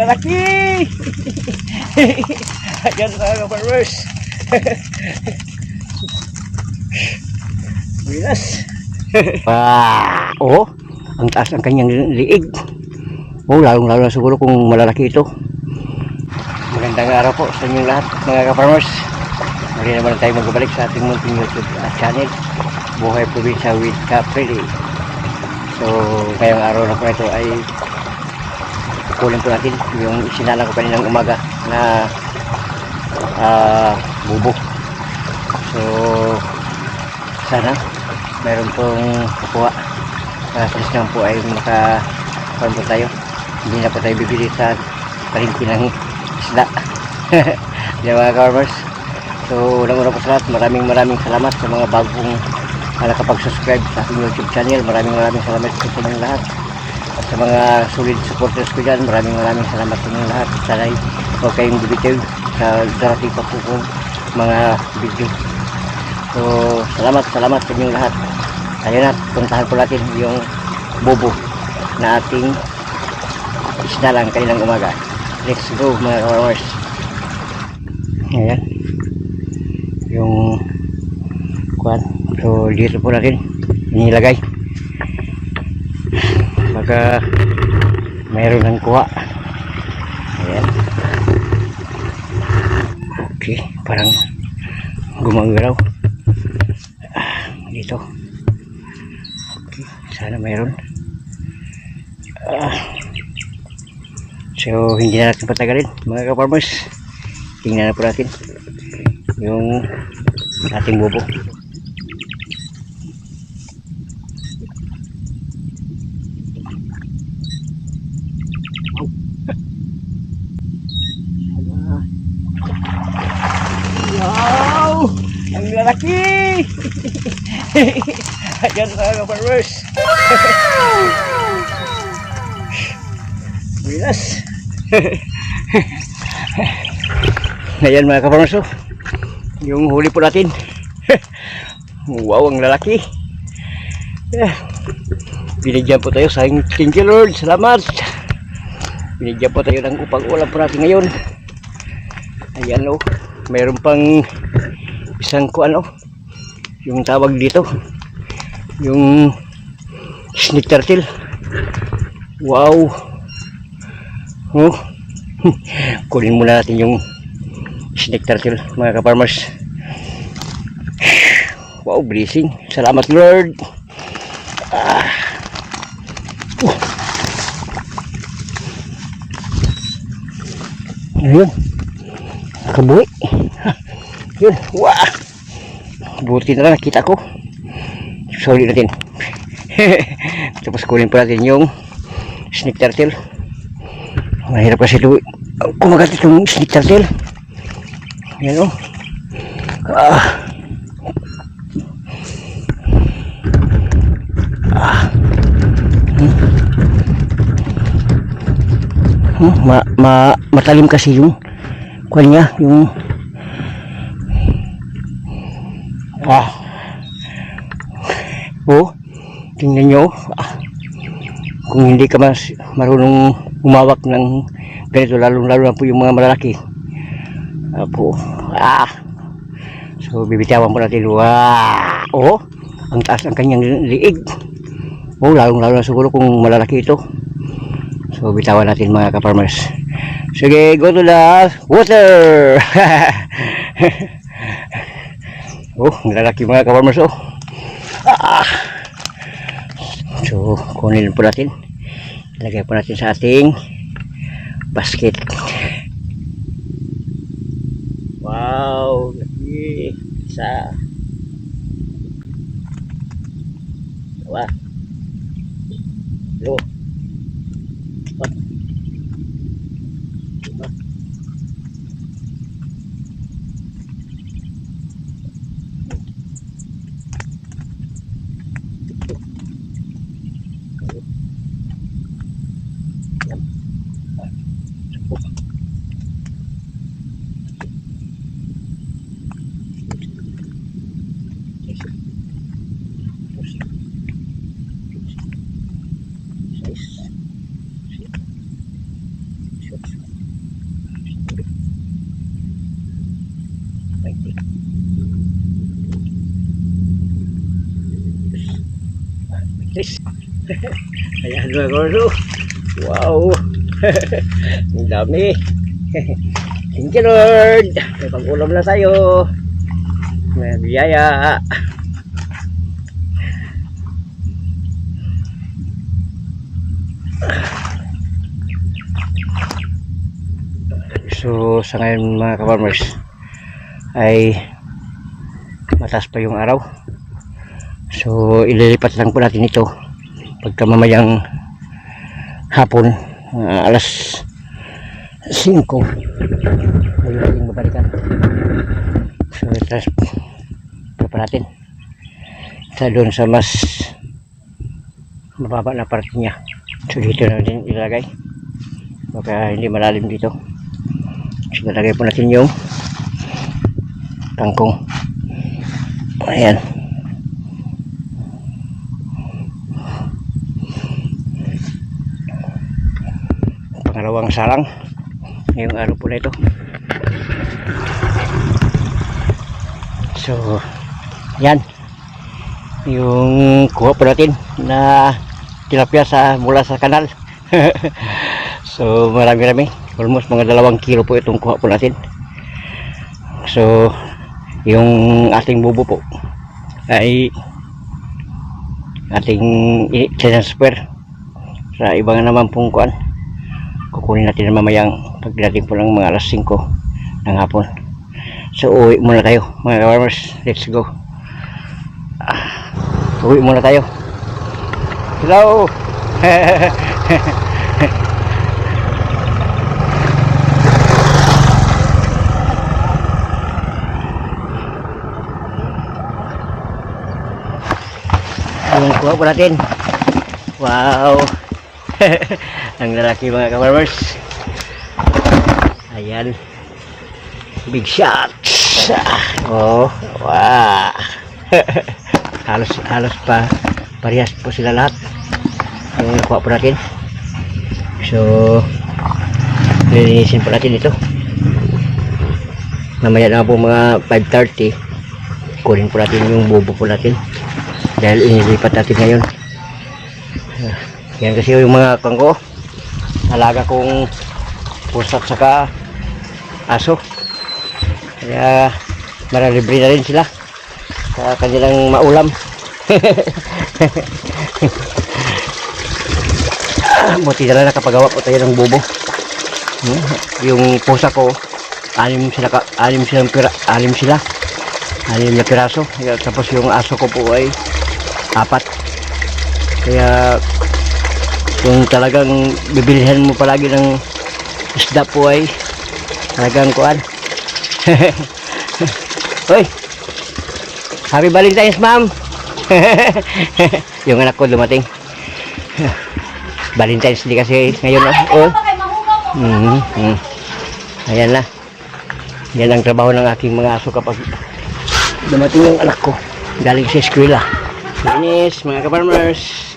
lalaki! Ayan mga ka-farmers. Bilas. Oh, ang taas ng kanyang liig. Oh, lalong-lalo na siguro kung malalaki ito. Magandang araw po sa inyong lahat mga ka-farmers. Muli naman tayo magbabalik sa ating munting YouTube channel, Buhay Probinsya with Capri. So, ngayong araw na po ito ay kukunin po natin yung isinala ko kaninang umaga na bubo. So, sana meron pong kukuha. At least naman po ay makakuha po tayo. Hindi na po tayo bibili sa palengke ng isda. Yan mga farmers. So, unang-una po sa lahat, maraming salamat sa mga bagong nakapag-subscribe sa aking YouTube channel. Maraming salamat po sa inyong lahat. At sa mga solid supporters ko dyan, maraming salamat sa inyong lahat. Sana huwag kayong bibitaw sa darating pa po kong mga video. So, salamat sa inyong lahat. Ayun na, puntahan po natin yung bobo na ating isda lang kanilang umaga. Let's go mga farmers. Ayan yung kuwan. So dito po natin inilagay baka mayroon ng kuha. Ayan, okay, parang gumagalaw dito. Okay, sana mayroon. So hindi na natin patagalin mga ka-farmers, tingnan na po natin yung ating bobo. Wow! Ang lalaki! Ayan mga ka-farmers. Bilas. Ayan mga ka-farmers, oh, yung huli po natin. Wow, ang lalaki. Binigyan po tayo sa thank you Lord, salamat. Binigyan po tayo ng upang ulam po natin ngayon. Ayan, oh, mayroon pang isang kuan, oh, yung tawag dito yung snake turtle. Wow. Oh, kunin muna natin yung snake turtle mga ka-farmers. Wow, blessing, salamat Lord. Ayun, nakabuhi. Yun, wah, buti na lang nakita ko. Sorry natin. Tapos kunin pa natin yung snake turtle. Mahirap kasi ito kumagat itong snake turtle. Yan, oh. Matalim kasi yung kuwan niya, yung oh, tingnan nyo, kung hindi ka marunong umawak ng ganito, lalo na po yung mga malalaki po. So bibitawan po natin. Wow, oh, ang taas ng kanyang liig. Oh, lalo na siguro kung malalaki ito. So bitawan natin mga ka-farmers. Sige, go to the water. Oh, ang lalaki mga ka-farmers, oh. So kunin po natin, ilagay po natin sa ating basket. Wow, lagi isa. Wah, lo, Yes. Ayan mga kabarmers. Wow. Ang dami. Thank you Lord. May pag-ulam na tayo. May biyaya. So sa ngayon mga ka-farmers ay mataas pa yung araw. So ililipat lang po natin ito pagka mamayang hapon, alas 5 ay ating babalikan. So ito pa natin sa doon sa mas mababa na parte niya. So dito na din ilagay, baka hindi malalim dito. So ilagay po natin yung kangkong. Ayan. Pangalawang sarang ngayong araw po na ito. So yan yung kuha po natin na tilapia mula sa kanal. So marami-rami, almost mga 2 kilo po itong kuha po natin. So yung ating bubo po ay ating i-transfer sa ibang naman pong kuan. Kukunin natin mamayang pagdating po ng mga alas 5 ng hapon. So uwi muna tayo mga ka-farmers. Let's go. Uwi muna tayo. Hello. Ang kuha po natin. Wow. Ang lalaki mga ka-farmers. Ayan. Big shots. Oh, wow. halos pa parehas po sila lahat yung nakuha po natin. So lilinisin po natin ito. Mamaya na po mga 5:30 kunin po natin yung bubo po natin dahil inilipat natin ngayon. Yan kasi yung mga kangko, alaga kong pusat saka aso, kaya maralibre na rin sila sa kanilang maulam. Buti na lang nakapagawa po tayo ng bubo. Yung pusa ko, 6 na piraso. Tapos yung aso ko po ay 4. Kaya kung talagang bibilihan mo palagi ng isda po ay talagang kuan. Hoy, happy Valentine's ma'am. Yung anak ko dumating. Valentine's Day kasi ngayon. Oh. Ayan na. Yan ang trabaho ng aking mga aso kapag dumating yung anak ko galing sa eskwela. Finish mga ka-farmers.